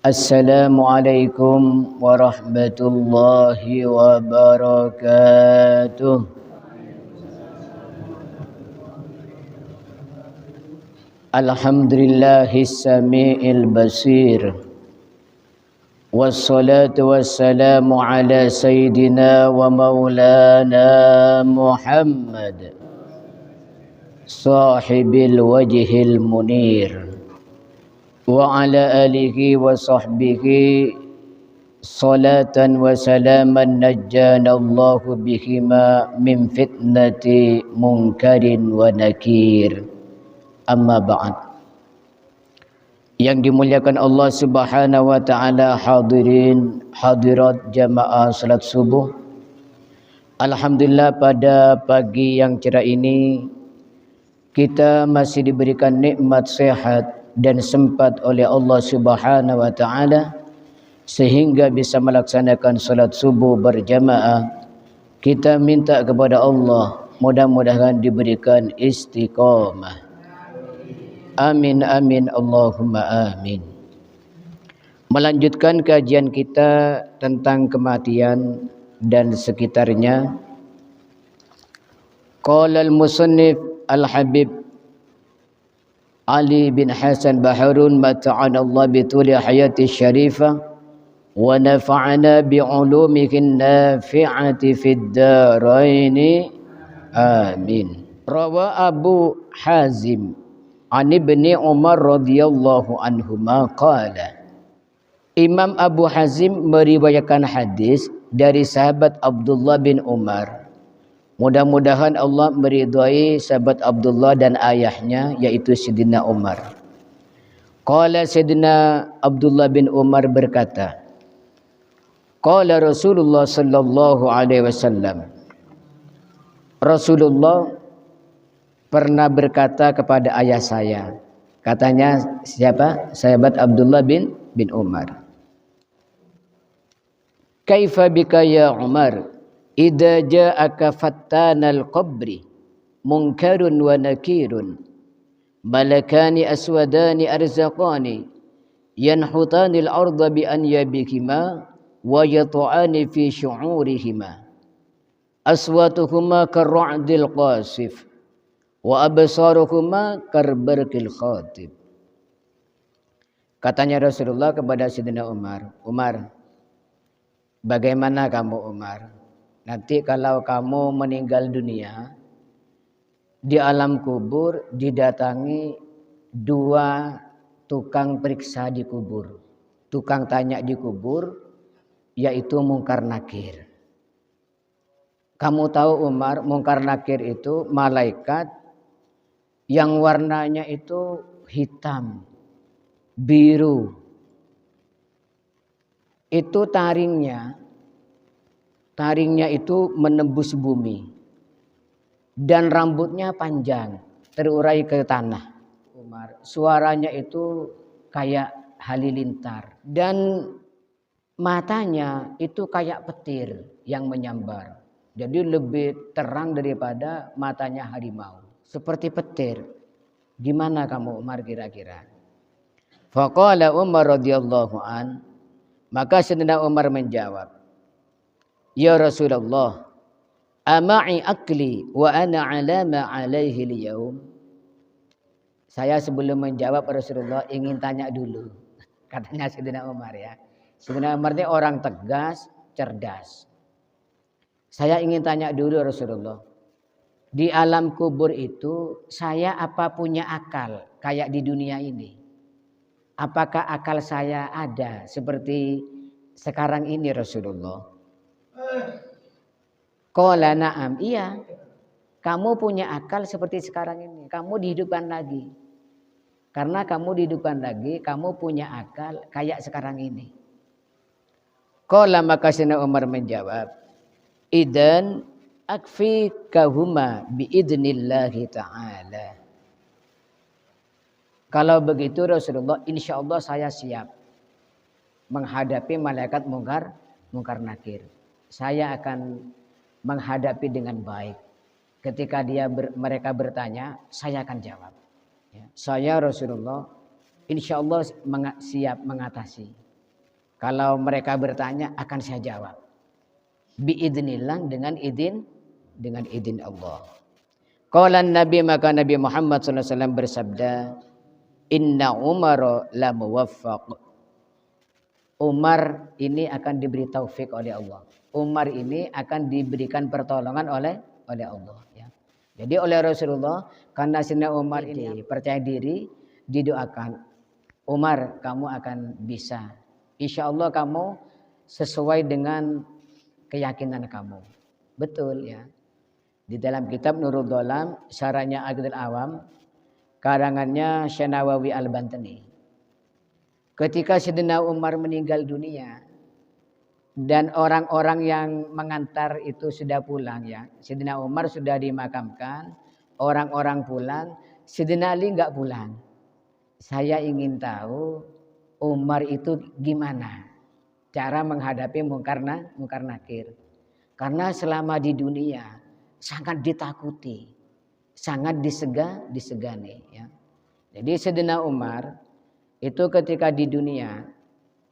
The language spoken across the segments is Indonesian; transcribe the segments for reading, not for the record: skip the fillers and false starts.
Assalamualaikum warahmatullahi wabarakatuh. Alhamdulillahis sami'il basir. Wassalatu wassalamu ala sayyidina wa maulana Muhammad sahibil wajhil munir wa ala alihi wa sahbihi salatan wa salaman najjana Allahu bihima min fitnati munkarin wa nakir. Amma ba'd. Yang dimuliakan Allah Subhanahu wa taala, hadirin hadirat jamaah salat subuh. Alhamdulillah, pada pagi yang cerah ini kita masih diberikan nikmat sehat dan sempat oleh Allah Subhanahu wa taala sehingga bisa melaksanakan salat subuh berjamaah. Kita minta kepada Allah mudah-mudahan diberikan istiqamah. Amin amin Allahumma amin. Melanjutkan kajian kita tentang kematian dan sekitarnya. Qala al-musannif al-habib Ali bin Hasan Baharun mata'ana Allah bituli hayati syarifah wa nafa'ana bi'ulumihin nafi'ati fid daraini amin. Rawa Abu Hazim an ibni Umar radhiyallahu anhuma qala. Imam Abu Hazim meriwayatkan hadis dari sahabat Abdullah bin Umar. Mudah-mudahan Allah meridhai sahabat Abdullah dan ayahnya, yaitu Sayyidina Umar. Qala Sayyidina Abdullah bin Umar berkata, qala Rasulullah sallallahu alaihi wasallam. Rasulullah pernah berkata kepada ayah saya. Katanya siapa? Sahabat Abdullah bin Umar. Kaifa bika ya Umar? Idza ja'aka fattanal qabri munkarun wa nakirun malakani aswadani arzaqani yanhutanil arda bi anyabihima wa yata'ani fi syu'urihima aswatuhuma karra'dil qasif wa absaruhuma karbarqil khatib. Katanya Rasulullah kepada Sayyidina Umar, Umar, bagaimana kamu Umar? Nanti kalau kamu meninggal dunia, di alam kubur didatangi dua tukang periksa di kubur. Tukang tanya di kubur, yaitu Mungkar Nakir. Kamu tahu Umar, Mungkar Nakir itu malaikat yang warnanya itu hitam, biru. Itu taringnya itu menembus bumi dan rambutnya panjang terurai ke tanah. Umar, suaranya itu kayak halilintar dan matanya itu kayak petir yang menyambar. Jadi lebih terang daripada matanya harimau, seperti petir. Gimana kamu Umar kira-kira? Faqala Umar radhiyallahu an, maka Sayyidina Umar menjawab, ya Rasulullah, ama'i akli wa ana ala ma alaihi al-yawm. Saya sebelum menjawab Rasulullah ingin tanya dulu. Katanya Sayyidina Umar ya. Sayyidina Umar ini orang tegas, cerdas. Saya ingin tanya dulu Rasulullah. Di alam kubur itu saya apa punya akal kayak di dunia ini? Apakah akal saya ada seperti sekarang ini Rasulullah? Qala na'am, iya. Kamu punya akal seperti sekarang ini. Kamu dihidupkan lagi. Karena kamu dihidupkan lagi, kamu punya akal kayak sekarang ini. Qala, maka Sayyidina Umar menjawab, idan akfikahuma biidnillahi ta'ala. Kalau begitu Rasulullah, insya Allah saya siap menghadapi malaikat mungkar nakir. Saya akan menghadapi dengan baik. Ketika mereka bertanya, saya akan jawab. Ya, saya Rasulullah insya Allah siap mengatasi. Kalau mereka bertanya akan saya jawab. Biidznillah, dengan izin Allah. Qala Nabi, maka Nabi Muhammad sallallahu alaihi wasallam bersabda, Inna Umar la muwaffaq. Umar ini akan diberi taufik oleh Allah. Umar ini akan diberikan pertolongan oleh Allah. Ya. Jadi oleh Rasulullah, karena Sayyidina Umar ini percaya diri, didoakan, Umar kamu akan bisa. Insya Allah kamu sesuai dengan keyakinan kamu. Betul ya. Di dalam kitab Nurul Dolam, syarahnya Aqidul Awam, karangannya Syekh Nawawi Al-Bantani. Ketika Sayyidina Umar meninggal dunia dan orang-orang yang mengantar itu sudah pulang ya. Sayyidina Umar sudah dimakamkan, orang-orang pulang, Sayyidina Ali enggak pulang. Saya ingin tahu Umar itu gimana cara menghadapi mungkar nakir. Karena selama di dunia sangat ditakuti, sangat disegani. Ya. Jadi Sayyidina Umar itu ketika di dunia,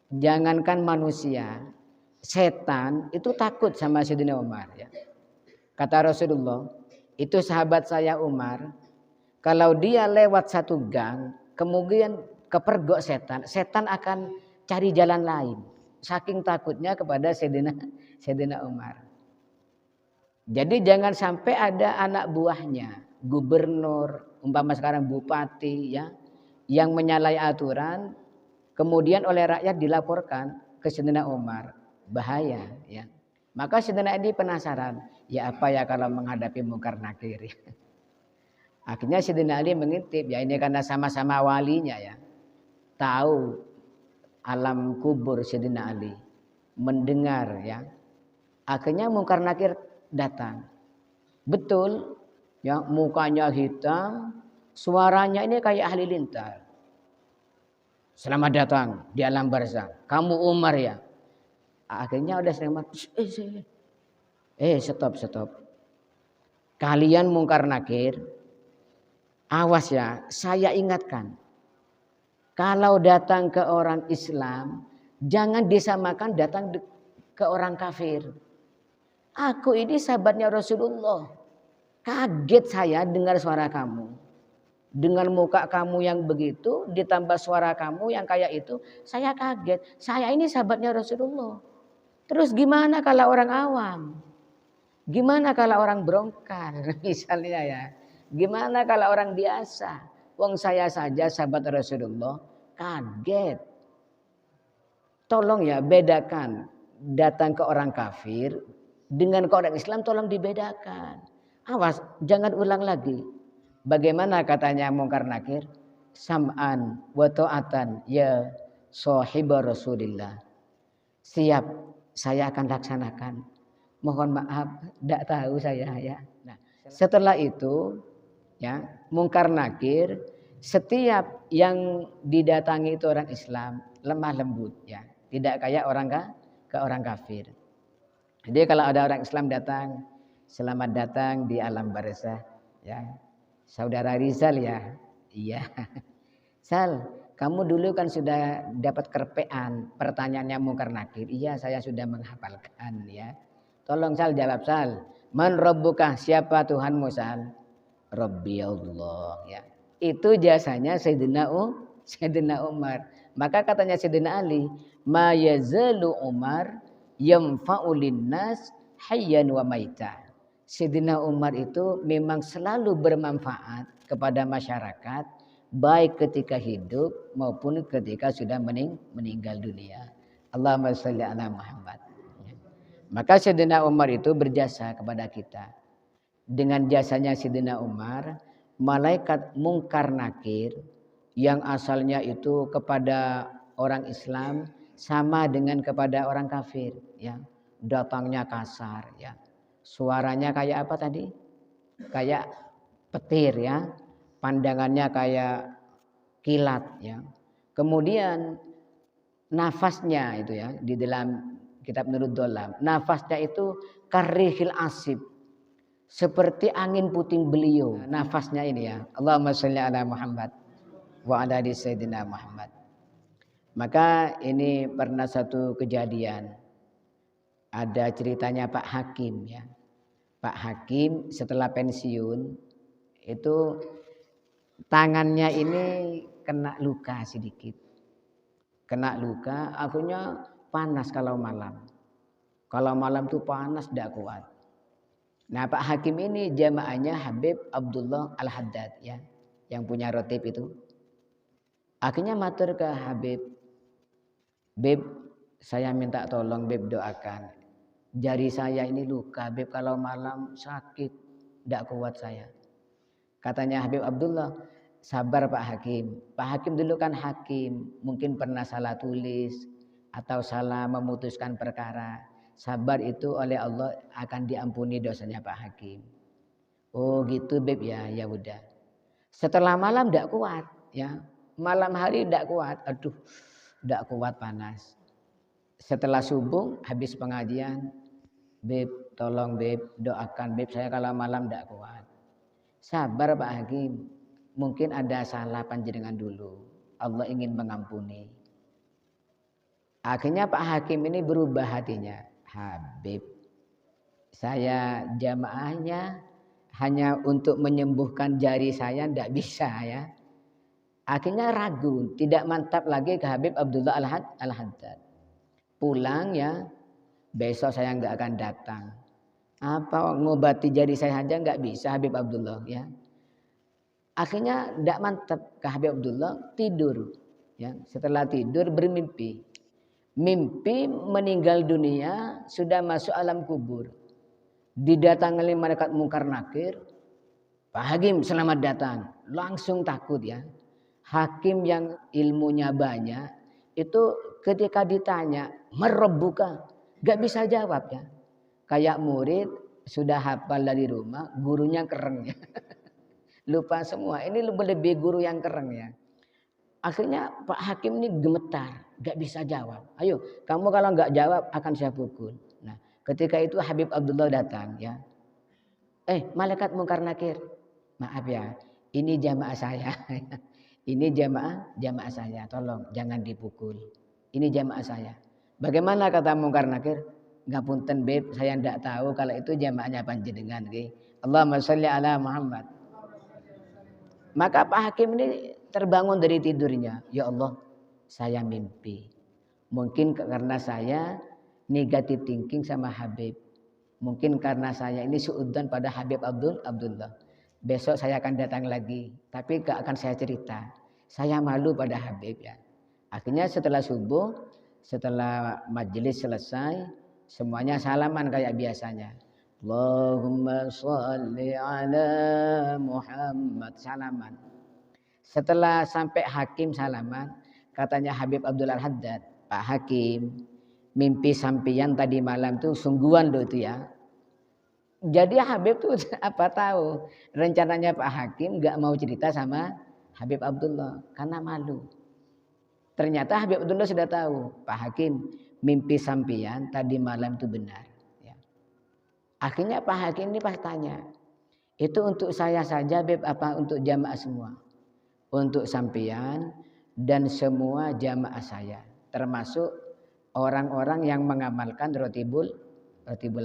jangankan manusia, setan itu takut sama Sayyidina Umar. Ya. Kata Rasulullah, itu sahabat saya Umar, kalau dia lewat satu gang, kemudian kepergok setan, setan akan cari jalan lain. Saking takutnya kepada Sayyidina Umar. Jadi jangan sampai ada anak buahnya, gubernur, umpama sekarang bupati ya, yang menyalahi aturan, kemudian oleh rakyat dilaporkan ke Sayyidina Umar. Bahaya ya. Maka Sayyidina Ali penasaran, ya apa ya kalau menghadapi mungkar nakir. Akhirnya Sayyidina Ali mengintip, ya ini karena sama-sama walinya ya. Tahu alam kubur Sayyidina Ali, mendengar ya. Akhirnya mungkar nakir datang. Betul ya, mukanya hitam, suaranya ini kayak halilintar. Selamat datang di alam barzakh. Kamu Umar ya? Akhirnya udah selamat. Stop. Kalian mungkar nakir, awas ya, saya ingatkan. Kalau datang ke orang Islam, jangan disamakan datang ke orang kafir. Aku ini sahabatnya Rasulullah. Kaget saya dengar suara kamu. Dengan muka kamu yang begitu, ditambah suara kamu yang kayak itu, saya kaget. Saya ini sahabatnya Rasulullah. Terus gimana kalau orang awam? Gimana kalau orang brongkar misalnya ya? Gimana kalau orang biasa? Wong saya saja sahabat Rasulullah, kaget. Tolong ya bedakan datang ke orang kafir dengan ke orang Islam, tolong dibedakan. Awas, jangan ulang lagi. Bagaimana katanya mungkar nakir? Sam'an wa ta'atan ya sahiba Rasulillah. Siap, saya akan laksanakan. Mohon maaf, tidak tahu saya ya. Nah, setelah itu ya, mungkar nakir, setiap yang didatangi itu orang Islam lemah lembut ya, tidak kayak orang kafir. Jadi kalau ada orang Islam datang, selamat datang di alam barzakh ya. Saudara Rizal ya. Iya. Sal, kamu dulu kan sudah dapat kerpean pertanyaannya mungkar nakir. Iya, saya sudah menghafalkan ya. Tolong Sal jawab Sal. Man rabbuka, siapa Tuhanmu Sal? Rabbi Allah ya. Itu jasanya Sayyidina Umar. Maka katanya Sayyidina Ali, ma yazalu Umar yamfa'u linnas hayyan wa maita. Sayyidina Umar itu memang selalu bermanfaat kepada masyarakat, baik ketika hidup maupun ketika sudah meninggal dunia. Allahumma shalli ala Muhammad. Maka Sayyidina Umar itu berjasa kepada kita. Dengan jasanya Sayyidina Umar, malaikat mungkar nakir yang asalnya itu kepada orang Islam sama dengan kepada orang kafir ya. Datangnya kasar ya. Suaranya kayak apa tadi? Kayak petir ya. Pandangannya kayak kilat ya. Kemudian nafasnya itu ya, di dalam kitab Nurul Dolam, nafasnya itu karihil asib, seperti angin puting beliung. Nafasnya ini ya. Allahumma sholli ala Muhammad wa ala ali sayyidina Muhammad. Maka ini pernah satu kejadian. Ada ceritanya Pak Hakim ya. Pak Hakim setelah pensiun itu tangannya ini kena luka sedikit. Kena luka, akhirnya panas kalau malam. Kalau malam tuh panas tidak kuat. Nah Pak Hakim ini jamaahnya Habib Abdullah Al-Haddad ya, yang punya rotib itu. Akhirnya matur ke Habib, Beb, saya minta tolong Beb doakan. Jari saya ini luka, Beb, kalau malam sakit, tidak kuat saya. Katanya Habib Abdullah, sabar Pak Hakim. Pak Hakim dulu kan hakim, mungkin pernah salah tulis atau salah memutuskan perkara. Sabar itu oleh Allah akan diampuni dosanya Pak Hakim. Oh gitu Beb ya, ya udah. Setelah malam tidak kuat ya, malam hari tidak kuat, aduh tidak kuat panas. Setelah subuh habis pengajian, Beb tolong Beb doakan Beb saya kalau malam tidak kuat. Sabar Pak Hakim, mungkin ada salah panjenengan dulu, Allah ingin mengampuni. Akhirnya Pak Hakim ini berubah hatinya. Habib, saya jamaahnya hanya untuk menyembuhkan jari saya tidak bisa ya. Akhirnya ragu, tidak mantap lagi ke Habib Abdullah Al-Haddad. Pulang ya, besok saya nggak akan datang. Apa ngobati jari saya saja nggak bisa Habib Abdullah ya. Akhirnya tidak mantap ke Habib Abdullah, tidur. Ya, setelah tidur bermimpi. Mimpi meninggal dunia sudah masuk alam kubur. Didatangi malaikat Munkar Nakir. Pak Hakim selamat datang. Langsung takut ya. Hakim yang ilmunya banyak itu ketika ditanya merebuka gak bisa jawab ya. Kayak murid sudah hafal dari rumah, gurunya kereng ya. Lupa semua. Ini lebih guru yang kereng ya. Akhirnya Pak Hakim ini gemetar, gak bisa jawab. Ayo, kamu kalau gak jawab akan saya pukul. Nah, ketika itu Habib Abdullah datang ya. Malaikat Munkar Nakir, maaf ya, ini jamaah saya. Ini jamaah saya. Tolong jangan dipukul. Ini jamaah saya. Bagaimana kata Munkar Nakir? Ngapunten Beb, saya ndak tahu kalau itu jamaahnya panjenengan. Allahumma sholli ala Muhammad. Maka Pak Hakim ini terbangun dari tidurnya. Ya Allah, saya mimpi. Mungkin karena saya negatif thinking sama Habib. Mungkin karena saya ini suudzon pada Habib Abdullah. Besok saya akan datang lagi. Tapi gak akan saya cerita. Saya malu pada Habib ya. Akhirnya setelah subuh, setelah majelis selesai, semuanya salaman kayak biasanya. Allahumma sholli ala Muhammad, salaman. Setelah sampai Hakim salaman, katanya Habib Abdullah Al-Haddad, Pak Hakim, mimpi sampian tadi malam tuh sungguhan loh itu ya. Jadi Habib tuh apa tahu rencananya Pak Hakim gak mau cerita sama Habib Abdullah karena malu. Ternyata Habib Abdullah sudah tahu, Pak Hakim mimpi sampian tadi malam itu benar. Akhirnya Pak Hakim ini pas tanya, itu untuk saya saja Beb apa untuk jamaah semua? Untuk sampean dan semua jamaah saya. Termasuk orang-orang yang mengamalkan rotibul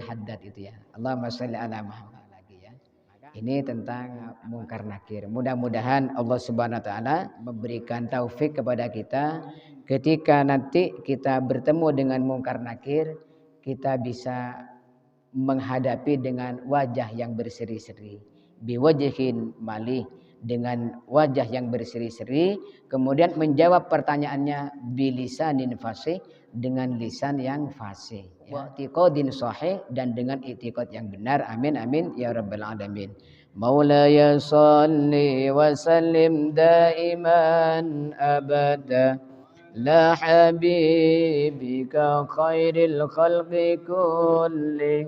haddad itu ya. Allahumma sholli ala Muhammad lagi ya. Ini tentang Munkar Nakir. Mudah-mudahan Allah Subhanahu wa taala memberikan taufik kepada kita ketika nanti kita bertemu dengan Munkar Nakir, kita bisa menghadapi dengan wajah yang berseri-seri, biwajhin malih, dengan wajah yang berseri-seri, kemudian menjawab pertanyaannya bilisanin fasih, dengan lisan yang fasih, wa i'tiqadin sahih, dan dengan i'tiqad yang benar. Amin amin ya rabbal alamin. Maulaya shalli wa sallim daiman abada la habibika khairil khalqi kulli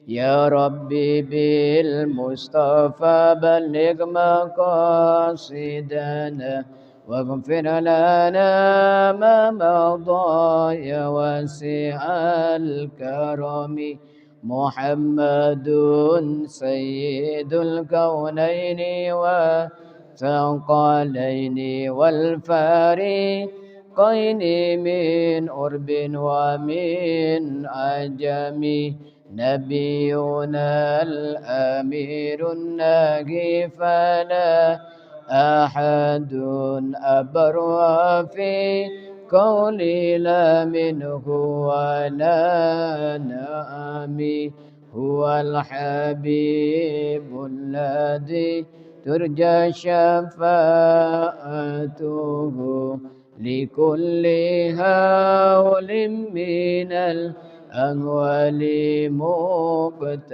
ya Rabbi bil Mustafa balligh maqasidana waghfir lana ma madha ya wasi'al karami Muhammadun sayyidul kaunaini wa thaqalaini wal fariq الفريقين من أرب ومن عجم نبينا الأمير الناجي فلا أحد أبرأ في قولي لا منه ولا نعمي هو الحبيب الذي ترجى شفاعته لكل هول من الأهوال مقتحم